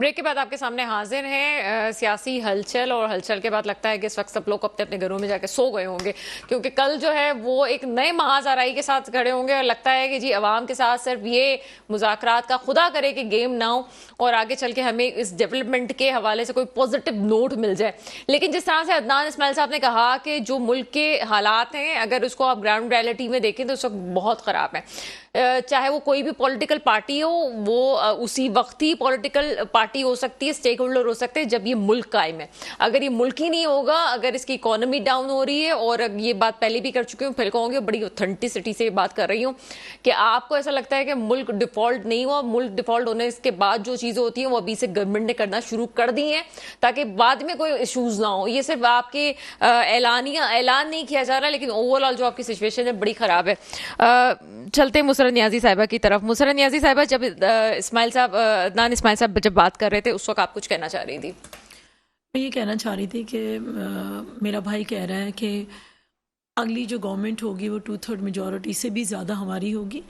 Break کے بعد آپ کے سامنے حاضر ہیں سیاسی ہلچل، اور ہلچل کے بعد لگتا ہے کہ اس وقت سب لوگ اپنے اپنے گھروں میں جا کے سو گئے ہوں گے، کیونکہ کل جو ہے وہ ایک نئے محاذ آرائی کے ساتھ کھڑے ہوں گے، اور لگتا ہے کہ جی عوام کے ساتھ صرف یہ مذاکرات کا خدا کرے کہ گیم نہ ہو اور آگے چل کے ہمیں اس ڈیولپمنٹ کے حوالے سے کوئی پازیٹیو نوٹ مل جائے۔ لیکن جس طرح سے عدنان اسماعیل صاحب نے کہا کہ جو ملک کے حالات ہیں اگر اس کو آپ گراؤنڈ ریئلٹی میں دیکھیں تو اس وقت بہت خراب ہے، چاہے وہ کوئی بھی پولیٹیکل پارٹی ہو، وہ اسی وقتی پولیٹیکل پارٹی ہو سکتی ہے، اسٹیک ہولڈر ہو سکتے ہیں جب یہ ملک قائم ہے۔ اگر یہ ملک ہی نہیں ہوگا، اگر اس کی اکانومی ڈاؤن ہو رہی ہے، اور یہ بات پہلے بھی کر چکی ہوں، پھر کہوں گی بڑی اوتھینٹسٹی سے بات کر رہی ہوں کہ آپ کو ایسا لگتا ہے کہ ملک ڈیفالٹ نہیں ہوا، ملک ڈیفالٹ ہونے کے بعد جو چیزیں ہوتی ہیں وہ ابھی سے گورنمنٹ نے کرنا شروع کر دی ہیں تاکہ بعد میں کوئی ایشوز نہ ہو۔ یہ صرف آپ کے اعلان نہیں کیا جا رہا، لیکن اوور آل جو آپ کی سچویشن ہے بڑی خراب ہے۔ چلتے مسرت نیازی صاحبہ کی طرف۔ مسرت نیازی صاحبہ، جب عدنان اسماعیل صاحب جب بات کر رہے تھے اس وقت آپ کچھ کہنا چاہ رہی تھی؟ میں یہ کہنا چاہ رہی تھی کہ میرا بھائی کہہ رہا ہے کہ اگلی جو گورنمنٹ ہوگی وہ 2/3 میجورٹی سے بھی زیادہ ہماری ہوگی۔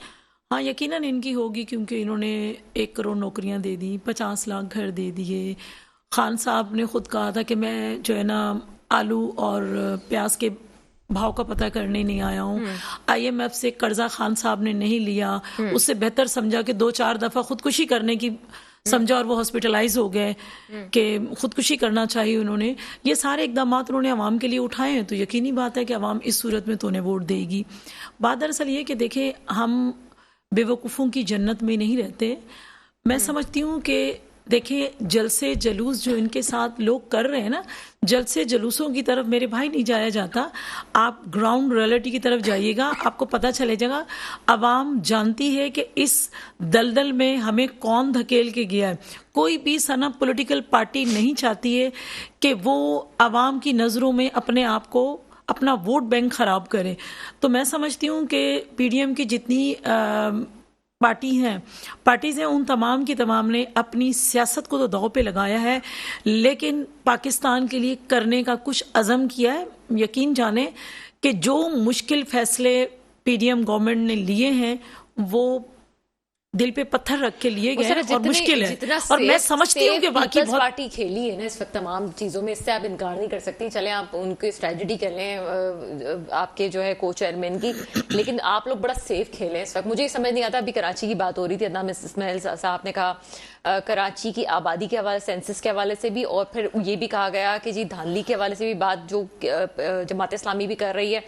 ہاں یقیناً ان کی ہوگی، کیونکہ انہوں نے 1 کروڑ نوکریاں دے دی، 50 لاکھ گھر دے دیے۔ خان صاحب نے خود کہا تھا کہ میں جو ہے نا آلو اور پیاز کے بھاؤ کا پتہ کرنے نہیں آیا ہوں۔ IMF سے قرضہ خان صاحب نے نہیں لیا، اس سے بہتر سمجھا کہ 2-4 دفعہ خودکشی کرنے کی سمجھا، اور وہ ہاسپٹلائز ہو گئے کہ خودکشی کرنا چاہیے انہوں نے۔ یہ سارے اقدامات انہوں نے عوام کے لیے اٹھائے ہیں، تو یقینی بات ہے کہ عوام اس صورت میں تو انہیں ووٹ دے گی۔ بات دراصل یہ کہ دیکھیں، ہم بے وقوفوں کی جنت میں نہیں رہتے۔ میں سمجھتی ہوں کہ دیکھیں جلسے جلوس جو ان کے ساتھ لوگ کر رہے ہیں نا، جلسے جلوسوں کی طرف میرے بھائی نہیں جایا جاتا، آپ گراؤنڈ ریئلٹی کی طرف جائیے گا، آپ کو پتہ چلے گا عوام جانتی ہے کہ اس دلدل میں ہمیں کون دھکیل کے گیا ہے۔ کوئی بھی سنا پولیٹیکل پارٹی نہیں چاہتی ہے کہ وہ عوام کی نظروں میں اپنے آپ کو اپنا ووٹ بینک خراب کرے۔ تو میں سمجھتی ہوں کہ PDM کی جتنی پارٹیز ہیں، ان تمام کی تمام نے اپنی سیاست کو تو داؤ پہ لگایا ہے، لیکن پاکستان کے لیے کرنے کا کچھ عزم کیا ہے۔ یقین جانیں کہ جو مشکل فیصلے PDM گورنمنٹ نے لیے ہیں وہ دل پہ پتھر رکھ کے لیے گئے اور مشکل ہے، اور میں سمجھتی ہوں کہ واقعی بہت پارٹی کھیلی ہے نا اس وقت تمام چیزوں میں، اس سے آپ انکار نہیں کر سکتی۔ چلیں آپ ان کی اسٹریٹجی کر لیں آپ کے جو ہے کو چیئرمین کی، لیکن آپ لوگ بڑا سیف کھیلیں اس وقت۔ مجھے یہ سمجھ نہیں آتا، ابھی کراچی کی بات ہو رہی تھی، عدنان اسماعیل صاحب نے کہا کراچی کی آبادی کے حوالے سے، سینسس کے حوالے سے بھی، اور پھر یہ بھی کہا گیا کہ جی دھاندلی کے حوالے سے بھی بات جو جماعت اسلامی بھی کر رہی ہے۔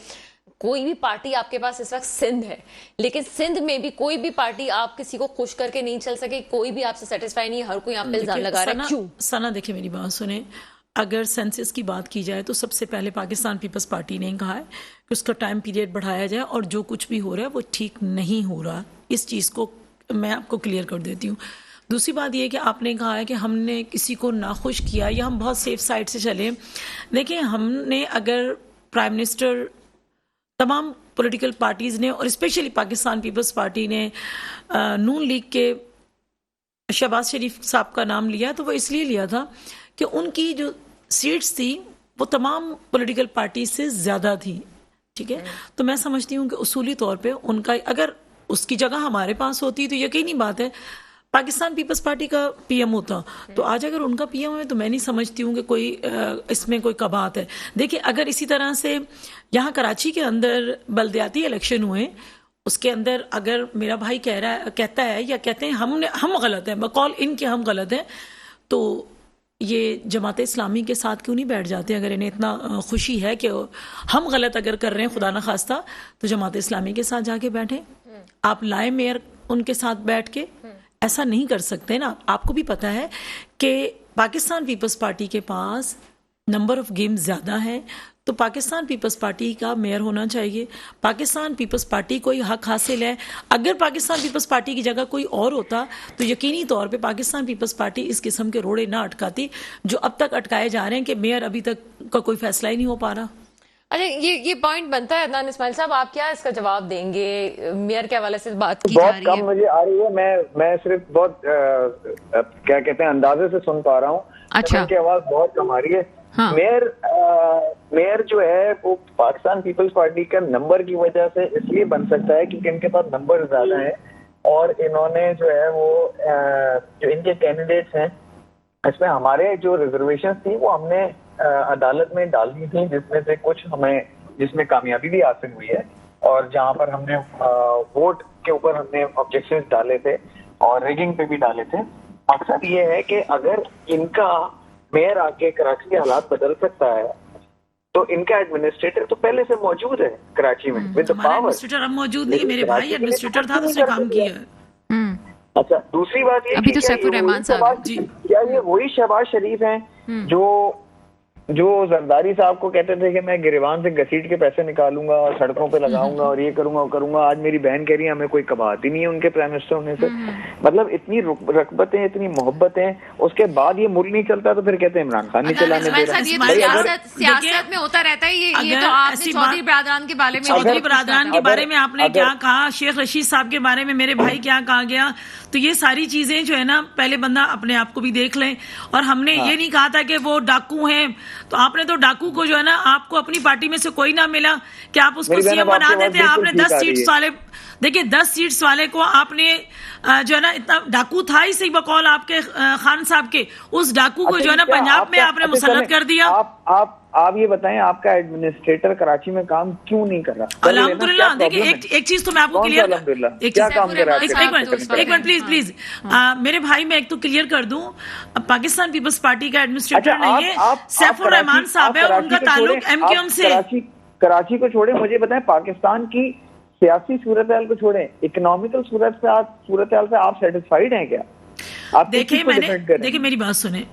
کوئی بھی پارٹی آپ کے پاس اس وقت سندھ ہے، لیکن سندھ میں بھی کوئی بھی پارٹی آپ کسی کو خوش کر کے نہیں چل سکے، کوئی بھی آپ سے سیٹسفائی نہیں ہے، ہر کوئی آپ پہ الزام لگا رہا ہے۔ کیوں؟ سنا دیکھیں میری بات سنیں، اگر سینسس کی بات کی جائے تو سب سے پہلے پاکستان پیپلز پارٹی نے کہا ہے کہ اس کا ٹائم پیریڈ بڑھایا جائے، اور جو کچھ بھی ہو رہا ہے وہ ٹھیک نہیں ہو رہا، اس چیز کو میں آپ کو کلیئر کر دیتی ہوں۔ دوسری بات یہ کہ آپ نے کہا ہے کہ ہم نے کسی کو ناخوش کیا یا ہم بہت سیف سائڈ سے چلے۔ دیکھیں ہم نے اگر پرائم منسٹر، تمام پولیٹیکل پارٹیز نے، اور اسپیشلی پاکستان پیپلز پارٹی نے نون لیگ کے شہباز شریف صاحب کا نام لیا تو وہ اس لیے لیا تھا کہ ان کی جو سیٹس تھی وہ تمام پولیٹیکل پارٹیز سے زیادہ تھی، ٹھیک ہے؟ تو میں سمجھتی ہوں کہ اصولی طور پہ ان کا اگر اس کی جگہ ہمارے پاس ہوتی تو یقینی بات ہے پاکستان پیپلز پارٹی کا PM ہوتا، تو آج اگر ان کا PM ہے تو میں نہیں سمجھتی ہوں کہ کوئی اس میں کوئی کبات ہے۔ دیکھیں اگر اسی طرح سے یہاں کراچی کے اندر بلدیاتی الیکشن ہوئے، اس کے اندر اگر میرا بھائی کہتا ہے یا کہتے ہیں ہم غلط ہیں، بقول ان کے ہم غلط ہیں، تو یہ جماعت اسلامی کے ساتھ کیوں نہیں بیٹھ جاتے؟ اگر انہیں اتنا خوشی ہے کہ ہم غلط اگر کر رہے ہیں خدا نخواستہ، تو جماعت اسلامی کے ساتھ جا کے بیٹھیں، آپ لائیں میئر ان کے ساتھ بیٹھ کے۔ ایسا نہیں کر سکتے نا، آپ کو بھی پتا ہے کہ پاکستان پیپلز پارٹی کے پاس نمبر آف گیم زیادہ ہے، تو پاکستان پیپلز پارٹی کا میئر ہونا چاہیے، پاکستان پیپلز پارٹی کو ہی حق حاصل ہے۔ اگر پاکستان پیپلز پارٹی کی جگہ کوئی اور ہوتا تو یقینی طور پہ پاکستان پیپلز پارٹی اس قسم کے روڑے نہ اٹکاتی جو اب تک اٹکائے جا رہے ہیں کہ میئر ابھی تک کا کوئی فیصلہ ہی نہیں ہو پا رہا۔ اچھا، یہ پوائنٹ بنتا ہے عدنان اسماعیل صاحب، آپ کیا اس کا جواب دیں گے؟ میئر کے حوالے سے بات کی جا رہی ہے، بہت کم مجھے آ رہی ہے، میں صرف بہت کیا کہتے ہیں اندازے سے سن پا رہا ہوں۔ اچھا، ان کی آواز بہت کم آ رہی ہے۔ میئر جو ہے وہ پاکستان پیپلز پارٹی کا نمبر کی وجہ سے اس لیے بن سکتا ہے کیونکہ ان کے پاس نمبر زیادہ ہیں، اور انہوں نے جو ہے وہ جو ان کے کینڈیڈیٹس ہیں اس میں ہمارے جو ریزرویشن تھی وہ ہم نے عدالت میں ڈال دی تھی، جس میں سے کچھ جس میں کامیابی بھی حاصل ہوئی ہے، اور جہاں پر ہم نے ووٹ کے اوپر ہم نے آبجیکشن ڈالے تھے اور ریگنگ پہ بھی ڈالے تھے. مقصد یہ ہے کہ اگر ان کا میئر آ کے کراچی کے حالات بدل سکتا ہے تو ان کا ایڈمنسٹریٹر تو پہلے سے موجود ہے کراچی میں ود ہمارا پاور. ایڈمنسٹریٹر اب موجود نہیں، میرے بھائی ایڈمنسٹریٹر تھا تو اس نے کام کیا ہے. اچھا، دوسری بات یہ ابھی تو سیف الرحمان صاحب کیا یہ وہی شہباز شریف ہیں جو زرداری صاحب کو کہتے تھے کہ میں گریوان سے گھسیٹ کے پیسے نکالوں گا اور سڑکوں پہ لگاؤں گا اور یہ کروں گا وہ کروں گا؟ آج میری بہن کہہ رہی ہے ہمیں کوئی کباہت ہی نہیں ہے ان کے پرائم منسٹر ہونے سے. مطلب اتنی رغبتیں، اتنی محبتیں، اس کے بعد یہ ملک نہیں چلتا تو پھر کہتے ہیں عمران خان نہیں چلانے دے رہا. سیاست میں ہوتا رہتا ہے یہ تو آپ نے چودھری برادران کے بارے میں چودھری برادران کے بارے میں آپ نے کیا کہا، شیخ رشید صاحب کے بارے میں میرے بھائی کیا کہا گیا. تو یہ ساری چیزیں جو ہے نا پہلے بندہ اپنے آپ کو بھی دیکھ لیں. اور ہم نے یہ نہیں کہا تھا کہ وہ ڈاکو ہیں، تو آپ نے تو ڈاکو کو جو ہے نا آپ کو اپنی پارٹی میں سے کوئی نہ ملا کہ آپ اس کو سی ایم بنا دیتے. آپ نے 10 سیٹس والے، دیکھیں 10 سیٹس والے کو آپ نے جو ہے نا اتنا ڈاکو تھا ہی صحیح بقول آپ کے خان صاحب کے، اس ڈاکو کو جو ہے نا پنجاب میں آپ نے مسلط کر دیا. آپ یہ بتائیں آپ کا ایڈمنسٹریٹر کراچی میں کام کیوں نہیں کر رہا؟ الحمدللہ. دیکھیں ایک چیز تو میں آپ کو کلیئر، ایک منٹ پلیز میرے بھائی، میں ایک تو کلیئر کر دوں، پاکستان پیپلز پارٹی کا ایڈمنسٹریٹر نہیں ہے، سیف الرحمان صاحب ہے، ان کا تعلق ایم کیو ایم سے. کراچی کو چھوڑیں، مجھے بتائیں پاکستان کی سیاسی صورتحال کو چھوڑیں، اکنامیکل صورتحال سے آپ سیٹسفائیڈ ہیں کیا؟ دیکھیں میری بات سنیں.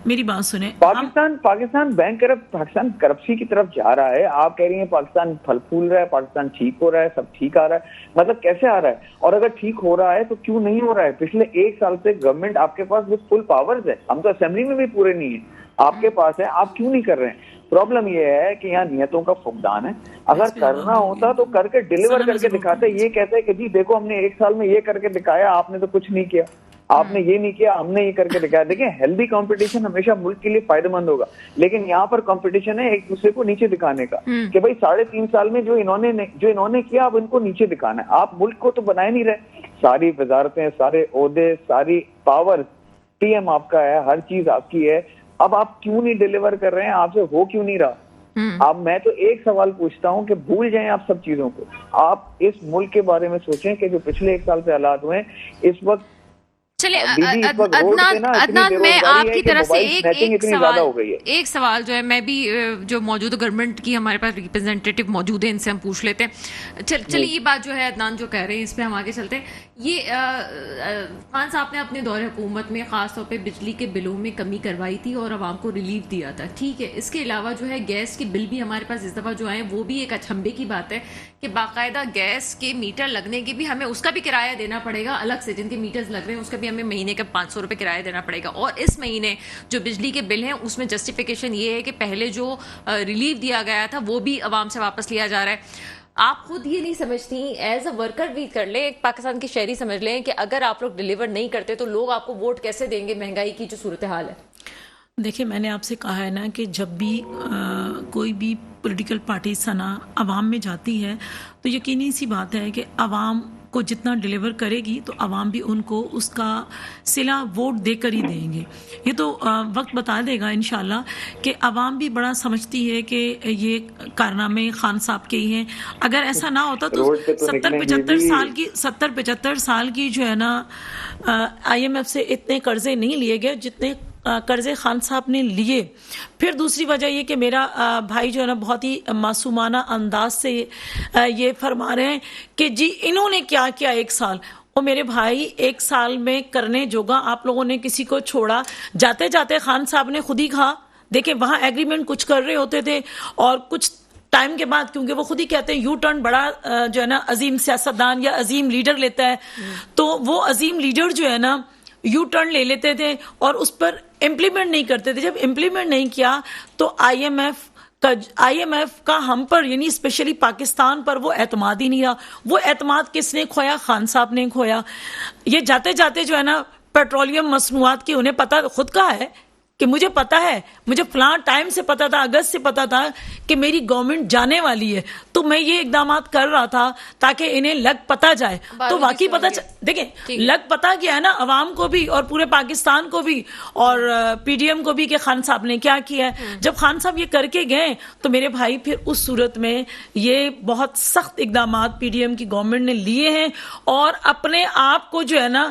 پاکستان بینک پاکستان کرپسی کی طرف جا رہا ہے. آپ کہہ رہی ہیں پاکستان پھل پھول رہا ہے، پاکستان ٹھیک ہو رہا ہے، سب ٹھیک آ رہا ہے. مطلب کیسے آ رہا ہے؟ اور اگر ٹھیک ہو رہا ہے تو کیوں نہیں ہو رہا ہے؟ پچھلے 1 سال سے گورنمنٹ آپ کے پاس وتھ فل پاورز ہے، ہم تو اسمبلی میں بھی پورے نہیں ہیں، آپ کے پاس ہے، آپ کیوں نہیں کر رہے ہیں؟ پرابلم یہ ہے کہ یہاں نیتوں کا فقدان ہے. اگر کرنا ہوتا تو کر کے ڈیلیور کر کے دکھاتے. یہ کہتے کہ جی دیکھو ہم نے 1 سال میں یہ کر کے دکھایا، آپ نے تو کچھ نہیں کیا، آپ نے یہ نہیں کیا، ہم نے یہ کر کے دکھایا. دیکھیں ہیلدی کمپٹیشن ہمیشہ ملک کے لیے فائدہ مند ہوگا، لیکن یہاں پر کمپٹیشن ہے ایک دوسرے کو نیچے دکھانے کا کہ بھائی 3.5 سال میں جو انہوں نے کیا اب ان کو نیچے دکھانا ہے. آپ ملک کو تو بنائے نہیں رہے. ساری وزارتیں، سارے عہدے، ساری پاور پی ایم آپ کا ہے، ہر چیز آپ کی ہے. اب آپ کیوں نہیں ڈیلیور کر رہے ہیں؟ آپ سے ہو کیوں نہیں رہا؟ اب میں تو ایک سوال پوچھتا ہوں کہ بھول جائیں آپ سب چیزوں کو، آپ اس ملک کے بارے میں سوچیں کہ جو پچھلے 1 سال سے حالات ہوئے ہیں اس وقت. چلے عدنان، میں آپ کی طرف سے ایک سوال جو ہے میں بھی جو موجودہ گورنمنٹ کی ہمارے پاس ریپرزینٹیٹیو موجود ہیں ان سے ہم پوچھ لیتے ہیں. چلیے یہ بات جو ہے عدنان جو کہہ رہے ہیں اس پہ ہم آگے چلتے ہیں. یہ خان صاحب نے اپنے دور حکومت میں خاص طور پہ بجلی کے بلوں میں کمی کروائی تھی اور عوام کو ریلیف دیا تھا، ٹھیک ہے. اس کے علاوہ جو ہے گیس کے بل بھی ہمارے پاس اس دفعہ جو آئے وہ بھی ایک اچھمبے کی بات ہے کہ باقاعدہ گیس کے میٹر لگنے کے بھی ہمیں اس کا بھی کرایہ دینا پڑے گا الگ سے. جن کے میٹرز لگ رہے ہیں اس کا بھی ہمیں مہینے کا 500 روپے کرایہ دینا پڑے گا. اور اس مہینے جو بجلی کے بل ہیں اس میں جسٹیفیکیشن یہ ہے کہ پہلے جو ریلیف دیا گیا تھا وہ بھی عوام سے واپس لیا جا رہا ہے. آپ خود یہ نہیں سمجھتی ایز اے ورکر بھی کر لیں، ایک پاکستان کی شہری سمجھ لیں کہ اگر آپ لوگ ڈیلیور نہیں کرتے تو لوگ آپ کو ووٹ کیسے دیں گے مہنگائی کی جو صورتحال ہے؟ دیکھیں میں نے آپ سے کہا ہے نا کہ جب بھی کوئی بھی پولیٹیکل پارٹی سنا عوام میں جاتی ہے تو یقینی سی بات ہے کہ عوام کو جتنا ڈیلیور کرے گی تو عوام بھی ان کو اس کا صلہ ووٹ دے کر ہی دیں گے. یہ تو وقت بتا دے گا انشاءاللہ کہ عوام بھی بڑا سمجھتی ہے کہ یہ کارنامے خان صاحب کے ہی ہیں. اگر ایسا نہ ہوتا تو 70-75 سال کی جو ہے نا آئی ایم ایف سے اتنے قرضے نہیں لیے گئے جتنے قرضے خان صاحب نے لیے. پھر دوسری وجہ یہ کہ میرا بھائی جو ہے نا بہت ہی معصومانہ انداز سے یہ فرما رہے ہیں کہ جی انہوں نے کیا کیا 1 سال. اور میرے بھائی 1 سال میں کرنے جوگا آپ لوگوں نے کسی کو چھوڑا؟ جاتے جاتے خان صاحب نے خود ہی کہا، دیکھیں وہاں ایگریمنٹ کچھ کر رہے ہوتے تھے اور کچھ ٹائم کے بعد، کیونکہ وہ خود ہی کہتے ہیں یو ٹرن بڑا جو ہے نا عظیم سیاستدان یا عظیم لیڈر لیتا ہے، تو وہ عظیم لیڈر جو ہے نا یو ٹرن لے لیتے تھے اور اس پر امپلیمنٹ نہیں کرتے تھے. جب امپلیمنٹ نہیں کیا تو آئی ایم ایف کا ہم پر یعنی اسپیشلی پاکستان پر وہ اعتماد ہی نہیں رہا. وہ اعتماد کس نے کھویا؟ خان صاحب نے کھویا. یہ جاتے جاتے جو ہے نا پیٹرولیم مصنوعات کی انہیں پتہ خود کا ہے کہ مجھے پتا ہے, مجھے فلاں ٹائم سے پتا تھا, اگست سے پتا تھا کہ میری گورنمنٹ جانے والی ہے, تو میں یہ اقدامات کر رہا تھا تاکہ انہیں لگ پتا جائے. تو واقعی پتا دیکھیں لگ پتا کیا ہے نا عوام کو بھی اور پورے پاکستان کو بھی اور پی ڈی ایم کو بھی کہ خان صاحب نے کیا کیا ہے. جب خان صاحب یہ کر کے گئے تو میرے بھائی پھر اس صورت میں یہ بہت سخت اقدامات پی ڈی ایم کی گورنمنٹ نے لیے ہیں, اور اپنے آپ کو جو ہے نا,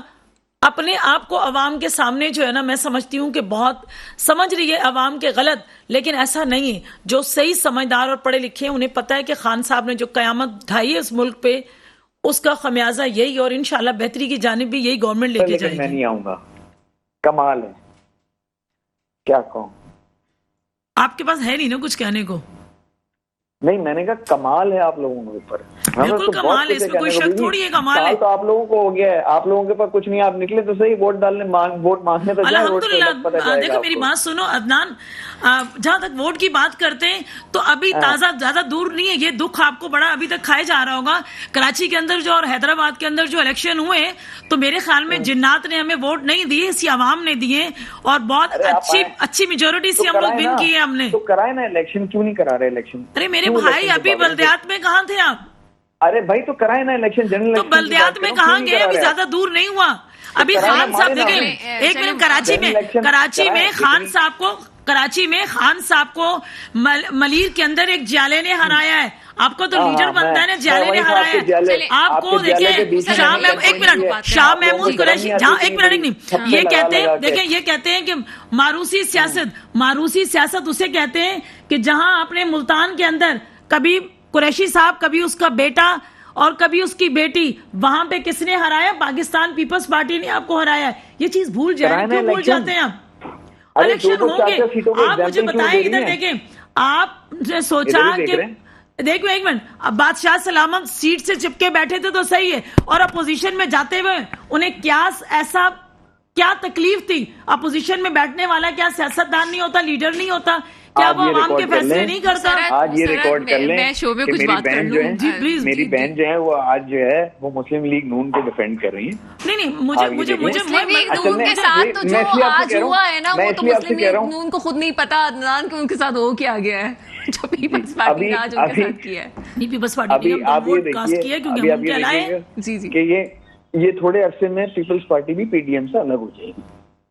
اپنے آپ کو عوام کے سامنے جو ہے نا, میں سمجھتی ہوں کہ بہت سمجھ رہی ہے عوام کے غلط, لیکن ایسا نہیں ہے. جو صحیح سمجھدار اور پڑھے لکھے ہیں انہیں پتہ ہے کہ خان صاحب نے جو قیامت ڈھائی ہے اس ملک پہ, اس کا خمیازہ یہی, اور انشاءاللہ بہتری کی جانب بھی یہی گورنمنٹ لے کے جائے گی. میں نہیں آؤں گا, کمال ہے, کیا کہوں. آپ کے پاس ہے نہیں نا کچھ کہنے کو. نہیں, میں نے کہا کمال ہے آپ لوگوں کے اوپر, بالکل کمال ہے, اس میں کوئی شک تھوڑی ہے, کمال ہے. تو آپ لوگوں کو ہو گیا ہے, آپ لوگوں کے پاس کچھ نہیں, آپ نکلے تو صحیح ووٹ ڈالنے, ووٹ مانگنے تو جائیں. الحمدللہ. دیکھو میری بات سنو عدنان, جہاں تک ووٹ کی بات کرتے ہیں تو ابھی تازہ زیادہ دور نہیں ہے یہ دکھ, آپ کو بڑا ابھی تک کھائے جا رہا ہوگا. کراچی کے اندر جو اور حیدرآباد کے اندر جو الیکشن ہوئے تو میرے خیال میں جنات نے ہمیں ووٹ نہیں دیے, اسی عوام نے دیے, اور بہت اچھی میجورٹی سے ہم لوگ ون کیے ہم نے. تو کرائے نا الیکشن, کیوں نہیں کرا رہے الیکشن؟ ارے میرے بھائی ابھی بلدیات میں کہاں تھے آپ؟ ارے بھائی تو کرائے نا الیکشن, جنرل تو بلدیات میں کہاں گئے, ابھی زیادہ دور نہیں ہوا. ابھی خان صاحب دیکھیں ایک منٹ, کراچی میں خان صاحب کو ملیر کے اندر ایک جالے نے ہرایا ہے. آپ کو تو لیڈر بنتا ہے نا, جالے نے ہرایا ہے. آپ کو دیکھیں شاہ محمود قریشی, جہاں ایک منٹ نہیں, یہ کہتے ہیں, دیکھیں یہ کہتے ہیں کہ ماروسی سیاست اسے کہتے ہیں کہ جہاں اپنے ملتان کے اندر کبھی قریشی صاحب, کبھی اس کا بیٹا اور کبھی اس کی بیٹی, وہاں پہ کس نے ہرایا؟ پاکستان پیپلز پارٹی نے آپ کو ہرایا. یہ چیز بھول جائیں, کیوں بھول جاتے ہیں آپ؟ الیکشن ہوں گے, آپ مجھے بتائیں, ادھر دیکھیں, آپ نے سوچا کہ دیکھو ایک منٹ, اب بادشاہ سلامت سیٹ سے چپکے بیٹھے تھے تو صحیح ہے, اور اپوزیشن میں جاتے ہوئے انہیں کیا تکلیف تھی؟ اپوزیشن میں بیٹھنے والا کیا سیاستدان نہیں ہوتا, لیڈر نہیں ہوتا کیا؟ وہ عوام کے فیصلے نہیں کرتا؟ آج یہ ریکارڈ کر لیں میں شو میں کچھ بات کر لوں. جی پلیز. میری بہن جو ہے وہ آج جو ہے وہ مسلم لیگ نون کو ڈیفینڈ کر رہی ہے. نہیں مجھے مسلم لیگ نون کے ساتھ تو جو آج ہوا ہے نا, وہ تو مسلم لیگ نون کو خود نہیں پتا عدنان کہ ان کے ساتھ ہو کیا گیا ہے, جو پیپلز پارٹی نے آج ان کے ساتھ کیا ہے. نہیں, پیپلز پارٹی نے ہم ووٹ کاسٹ کیا کیونکہ ہم کہلائے. جی جی, کہ یہ تھوڑے عرصے میں پیپلز پارٹی بھی پی ڈی ایم سے الگ ہو جائے گی.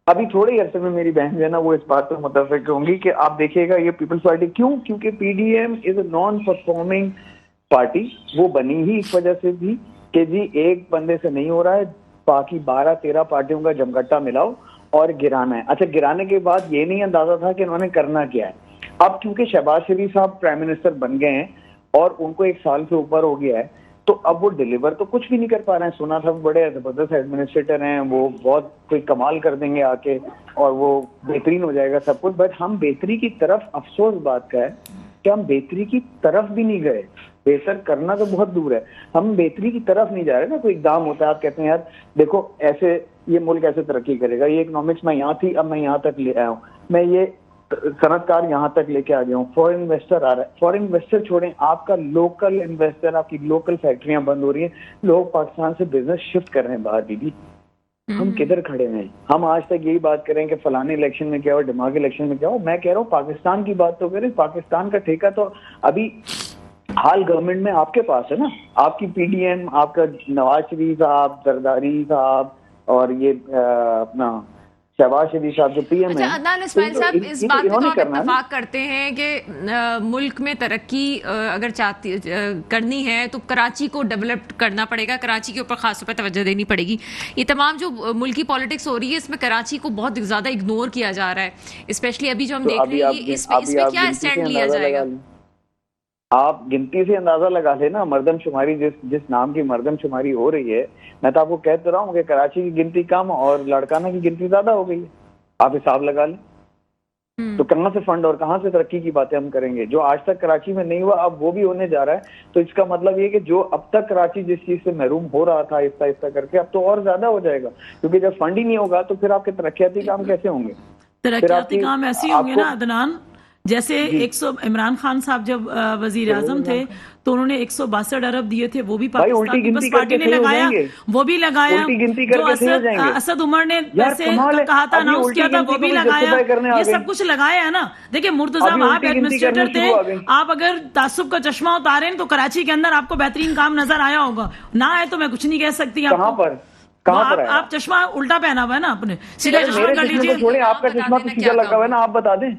ابھی تھوڑے ہی عرصے میں میری بہن جو ہے نا وہ اس بات پر متفق ہوں گی کہ آپ دیکھیے گا یہ پیپلز پارٹی, کیونکہ پی ڈی ایم از اے نان پرفارمنگ پارٹی. وہ بنی ہی اس وجہ سے تھی کہ جی ایک بندے سے نہیں ہو رہا ہے, باقی 12-13 پارٹیوں کا جمگٹا ملاؤ اور گرانا ہے. اچھا, گرانے کے بعد یہ نہیں اندازہ تھا کہ انہوں نے کرنا کیا ہے. اب کیونکہ شہباز شریف صاحب پرائم منسٹر بن گئے ہیں اور ان کو 1 سال سے اوپر ہو گیا ہے, تو اب وہ ڈیلیور تو کچھ بھی نہیں کر پا رہے ہیں. سنا تھا بڑے زبردست ایڈمنسٹریٹر ہیں, وہ بہت کوئی کمال کر دیں گے آ کے اور وہ بہترین ہو جائے گا سب کچھ, بٹ ہم بہتری کی طرف, افسوس بات کا ہے کہ ہم بہتری کی طرف بھی نہیں گئے. بہتر کرنا تو بہت دور ہے, ہم بہتری کی طرف نہیں جا رہے نا. کوئی اقدام ہوتا ہے, آپ کہتے ہیں یار دیکھو ایسے یہ ملک ایسے ترقی کرے گا, یہ اکنامکس میں یہاں تھی اب میں یہاں تک لے آیا ہوں, میں یہ صنعت کار یہاں تک لے کے آ گیا ہوں, فورن انویسٹر آ رہا ہے. فورن انویسٹر چھوڑیں, آپ کا لوکل انویسٹر, آپ کی لوکل فیکٹریاں بند ہو رہی ہیں, لوگ پاکستان سے بزنس شفٹ کر رہے ہیں باہر. دیدی ہم کدھر کھڑے ہیں؟ ہم آج تک یہی بات کریں کہ فلانے الیکشن میں کیا ہو, دماغی الیکشن میں کیا ہو. میں کہہ رہا ہوں پاکستان کی بات تو کریں, پاکستان کا ٹھیکہ تو ابھی حال گورنمنٹ میں آپ کے پاس ہے نا. آپ کی پی ڈی ایم, آپ کا نواز شریف صاحب, زرداری صاحب, اور یہ اپنا شہباز شریف صاحب جو پی ایم ہیں. عدنان اسماعیل صاحب, اس بات پہ تو آپ اتفاق کرتے ہیں کہ ملک میں ترقی اگر کرنی ہے تو کراچی کو ڈیولپ کرنا پڑے گا, کراچی کے اوپر خاص طور پہ توجہ دینی پڑے گی. یہ تمام جو ملکی پالیٹکس ہو رہی ہے اس میں کراچی کو بہت زیادہ اگنور کیا جا رہا ہے, اسپیشلی ابھی جو ہم دیکھ رہے ہیں. اس میں کیا اسٹینڈ لیا جائے گا؟ آپ گنتی سے اندازہ لگا لیں نا, مردم شماری جس نام کی مردم شماری ہو رہی ہے. میں تو آپ کو کہتے رہا ہوں کہ کراچی کی گنتی کم اور لڑکانہ کی گنتی زیادہ ہو گئی ہے. آپ حساب لگا لیں. تو کہاں سے فنڈ اور کہاں سے ترقی کی باتیں ہم کریں گے؟ جو آج تک کراچی میں نہیں ہوا اب وہ بھی ہونے جا رہا ہے. تو اس کا مطلب یہ کہ جو اب تک کراچی جس چیز سے محروم ہو رہا تھا آہستہ آہستہ کر کے, اب تو اور زیادہ ہو جائے گا. کیونکہ جب فنڈ ہی نہیں ہوگا تو پھر آپ کے ترقیاتی کام کیسے ہوں گے؟ ترقیاتی کام ایسے ہوں گے نا عدنان جیسے 100 عمران خان صاحب جب وزیر اعظم تھے تو انہوں نے 162 ارب دیے تھے, وہ بھی پاکستان پیپلز پارٹی نے لگایا, وہ بھی لگایا. جو اسد عمر نے ویسے کہا تھا, اناؤنس کیا تھا, وہ بھی لگایا. یہ سب کچھ لگایا ہے نا. دیکھیں مرتضیٰ آپ ایڈمنسٹریٹر تھے, آپ اگر تعصب کا چشمہ اتاریں تو کراچی کے اندر آپ کو بہترین کام نظر آیا ہوگا, نہ آئے تو میں کچھ نہیں کہہ سکتی. آپ چشمہ الٹا پہنا ہوا ہے نا اپنے, سیدھا چشمہ کر لیجیے. آپ کا چشمہ تو سیدھا لگا ہوا ہے نا, آپ بتا دیں,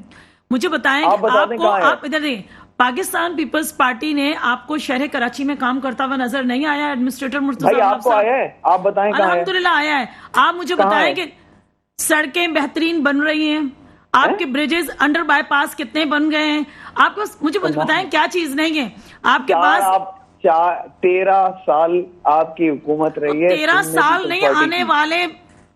مجھے بتائیں آپ کو. آپ ادھر دیکھیں, پاکستان پیپلز پارٹی نے آپ کو شہر کراچی میں کام کرتا ہوا نظر نہیں آیا ایڈمنسٹریٹر مرتضیٰ؟ آپ کو آیا ہے, آپ بتائیں کہاں ہے؟ الحمدللہ آیا ہے. آپ مجھے بتائیں کہ سڑکیں بہترین بن رہی ہیں, آپ کے بریجز انڈر بائی پاس کتنے بن گئے ہیں, آپ کو مجھے بتائیں کیا چیز نہیں ہے آپ کے پاس. 13 سال آپ کی حکومت رہی ہے, 13 سال نہیں آنے والے.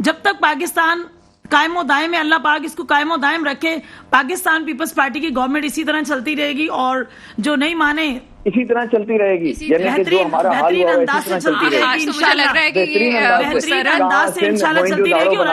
جب تک پاکستان قائم و دائم ہے, اللہ پاک اس کو قائم و دائم رکھے, پاکستان پیپلز پارٹی کی گورنمنٹ اسی طرح چلتی رہے گی, اور جو نہیں مانے اسی طرح چلتی رہے گی. بہترین انداز سے چلتی رہے گی انشاءاللہ, بہترین انداز سے انشاءاللہ چلتی رہے گی. اور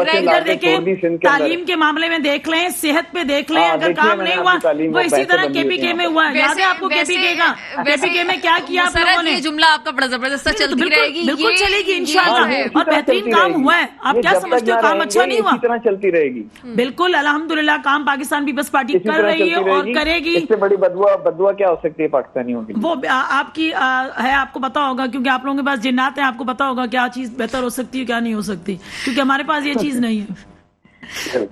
ادھر دیکھیں, تعلیم کے معاملے میں دیکھ لیں, صحت پہ دیکھ لیں, اگر کام نہیں ہوا وہ اسی طرح کے پی کے میں ہوا ہے. یاد ہے آپ کو کے پی کے کا, کے پی کے میں کیا کیا آپ لوگوں نے؟ یہ جملہ آپ کا بڑا زبردست چلتی رہے گی, بالکل چلے گی انشاءاللہ, اور بہترین کام ہوا ہے. آپ کیا سمجھتے ہو کام اچھا نہیں ہوا؟ اسی طرح چلتی رہے گی. بالکل الحمدللہ کام پاکستان پیپلز پارٹی کر رہی ہے اور کرے گی. اس سے بڑی بدعا کیا ہو سکتی ہے پاکستانیوں کی؟ وہ آپ کی ہے, آپ کو پتا ہوگا, کیونکہ آپ لوگوں کے پاس جنات ہیں, آپ کو پتا ہوگا کیا چیز بہتر ہو سکتی ہے کیا نہیں ہو سکتی, کیونکہ ہمارے پاس یہ چیز نہیں ہے.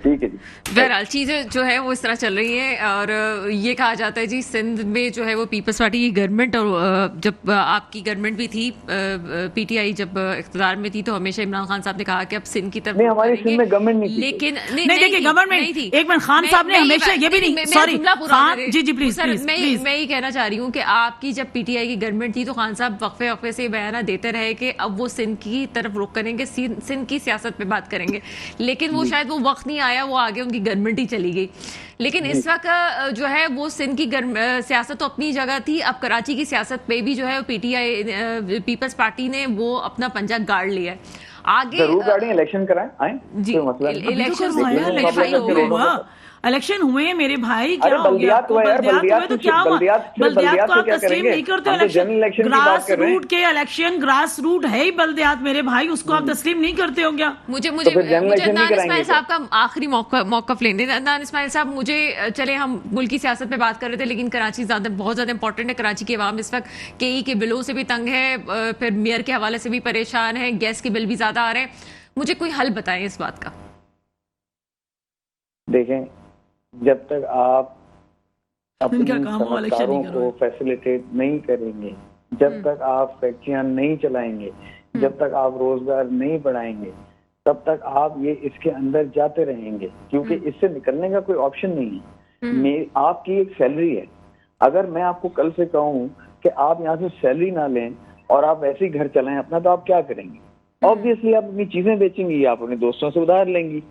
ٹھیک ہے جی. بہرحال چیزیں جو ہے وہ اس طرح چل رہی ہیں, اور یہ کہا جاتا ہے جی سندھ میں جو ہے وہ پیپلز پارٹی کی گورنمنٹ, اور جب آپ کی گورنمنٹ بھی تھی پی ٹی آئی جب اقتدار میں تھی, تو ہمیشہ عمران خان صاحب نے کہا کہ اب سندھ کی طرف ہماری سندھ میں گورنمنٹ نہیں تھی, لیکن نہیں دیکھیں گورنمنٹ ایک منٹ, خان صاحب نے ہمیشہ یہ بھی نہیں, سوری خان جی پلیز میں یہ کہنا چاہ رہی ہوں کہ آپ کی جب پی ٹی آئی کی گورنمنٹ تھی تو خان صاحب وقفے سے بیانات دیتے رہے کہ اب وہ سندھ کی طرف رخ کریں گے, سندھ کی سیاست پہ بات کریں گے, لیکن وہ شاید وہ وقت نہیں آیا, وہ آگے ان کی گورنمنٹ ہی چلی گئی. لیکن اس وقت جو ہے وہ سندھ کی سیاست تو اپنی جگہ تھی, اب کراچی کی سیاست پہ بھی جو ہے P T I Peoples Party نے وہ اپنا پنجہ گاڑ لیا ہے. آگے ضرور گاڑی الیکشن کرائیں جی, الیکشن ہوئے ہیں میرے بھائی, کیا ہو گیا؟ بلدیات تو کیا ہوا؟ بلدیات کو آپ تسلیم نہیں کرتے. گراس روٹ کے الیکشن, گراس روٹ ہے ہی بلدیات میرے بھائی, اس کو آپ تسلیم نہیں کرتے ہو کیا؟ مجھے عدنان اسماعیل صاحب کا آخری موقف لیں دیں. عدنان اسماعیل صاحب, مجھے چلے ہم ملک کی سیاست پہ بات کر رہے تھے, لیکن کراچی بہت زیادہ امپورٹنٹ ہے. کراچی کے عوام اس وقت کے ای کے بلوں سے بھی تنگ ہے, پھر میئر کے حوالے سے بھی پریشان ہے, گیس کے بل بھی زیادہ آ رہے ہیں. مجھے کوئی حل بتائیں اس بات کا. دیکھیں, جب تک آپ اپنی صنعتکاروں کو فیسیلیٹیٹ نہیں کریں گے, جب تک آپ فیکٹریاں نہیں چلائیں گے, جب تک آپ روزگار نہیں بڑھائیں گے, تب تک آپ یہ اس کے اندر جاتے رہیں گے, کیونکہ اس سے نکلنے کا کوئی آپشن نہیں ہے. آپ کی ایک سیلری ہے, اگر میں آپ کو کل سے کہوں کہ آپ یہاں سے سیلری نہ لیں اور آپ ایسے ہی گھر چلائیں اپنا, تو آپ کیا کریں گے؟ آبویسلی آپ اپنی چیزیں بیچیں گی, آپ اپنے دوستوں سے ادھار لیں گی.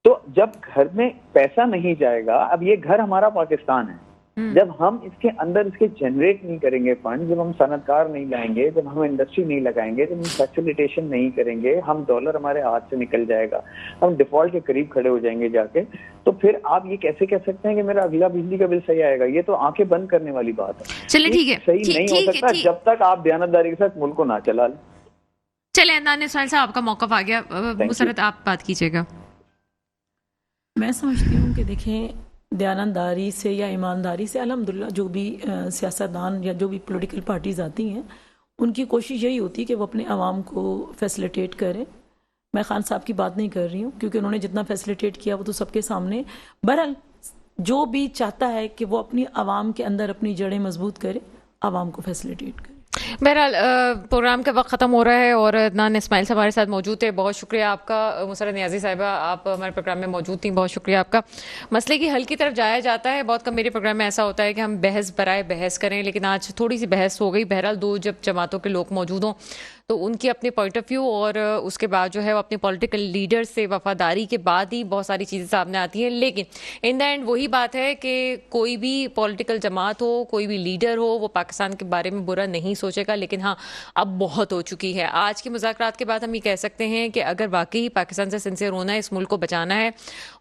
تو جب گھر میں پیسہ نہیں جائے گا, اب یہ گھر ہمارا پاکستان ہے, جب ہم اس کے اندر اس کے جنریٹ نہیں کریں گے فنڈ, جب ہم صنعت کار نہیں لائیں گے, جب ہم انڈسٹری نہیں لگائیں گے, جب ہم فیسیلیٹیشن نہیں کریں گے, ہم ڈالر ہمارے ہاتھ سے نکل جائے گا, ہم ڈیفالٹ کے قریب کھڑے ہو جائیں گے جا کے, تو پھر آپ یہ کیسے کہہ سکتے ہیں کہ میرا اگلا بجلی کا بل صحیح آئے گا؟ یہ تو آنکھیں بند کرنے والی بات ہے. چلے ٹھیک ہے, صحیح نہیں ہو سکتا جب تک آپ دیانتداری کے ساتھ ملک کو نہ چلا لیں. چلے عدنان اسماعیل صاحب, آپ کا موقف آ گیا, مسرت آپ بات کیجیے گا. میں سمجھتی ہوں کہ دیکھیں, دیانتداری سے یا ایمانداری سے الحمدللہ جو بھی سیاستدان یا جو بھی پولیٹیکل پارٹیز آتی ہیں, ان کی کوشش یہی ہوتی ہے کہ وہ اپنے عوام کو فیسیلیٹیٹ کریں. میں خان صاحب کی بات نہیں کر رہی ہوں, کیونکہ انہوں نے جتنا فیسیلیٹیٹ کیا وہ تو سب کے سامنے. بہرحال جو بھی چاہتا ہے کہ وہ اپنی عوام کے اندر اپنی جڑیں مضبوط کرے, عوام کو فیسیلیٹیٹ کرے. بہرحال پروگرام کا وقت ختم ہو رہا ہے, اور عدنان اسماعیل صاحب ہمارے ساتھ موجود تھے, بہت شکریہ آپ کا. مسرت نیازی صاحبہ, آپ ہمارے پروگرام میں موجود تھیں, بہت شکریہ آپ کا. مسئلے کی حل کی طرف جایا جاتا ہے, بہت کم میرے پروگرام میں ایسا ہوتا ہے کہ ہم بحث برائے بحث کریں, لیکن آج تھوڑی سی بحث ہو گئی. بہرحال دو جب جماعتوں کے لوگ موجود ہوں تو ان کی اپنے پوائنٹ آف ویو اور اس کے بعد جو ہے وہ اپنے پولیٹیکل لیڈر سے وفاداری کے بعد ہی بہت ساری چیزیں سامنے آتی ہیں. لیکن ان دا اینڈ وہی بات ہے کہ کوئی بھی پولیٹیکل جماعت ہو, کوئی بھی لیڈر ہو, وہ پاکستان کے بارے میں برا نہیں سوچے گا. لیکن ہاں, اب بہت ہو چکی ہے. آج کے مذاکرات کے بعد ہم یہ کہہ سکتے ہیں کہ اگر واقعی پاکستان سے سنسیئر ہونا ہے, اس ملک کو بچانا ہے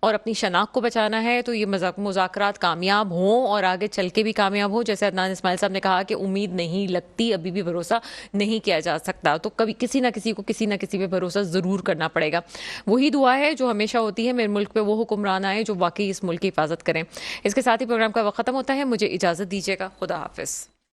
اور اپنی شناخت کو بچانا ہے, تو یہ مذاکرات کامیاب ہوں اور آگے چل کے بھی کامیاب ہوں. جیسے عدنان اسماعیل صاحب نے کہا کہ امید نہیں لگتی, ابھی بھی بھروسہ نہیں کیا جا سکتا. تو کبھی کسی نہ کسی کو کسی نہ کسی پہ بھروسہ ضرور کرنا پڑے گا. وہی دعا ہے جو ہمیشہ ہوتی ہے, میرے ملک پہ وہ حکمران آئے جو واقعی اس ملک کی حفاظت کریں. اس کے ساتھ ہی پروگرام کا وقت ختم ہوتا ہے. مجھے اجازت دیجیے گا. خدا حافظ.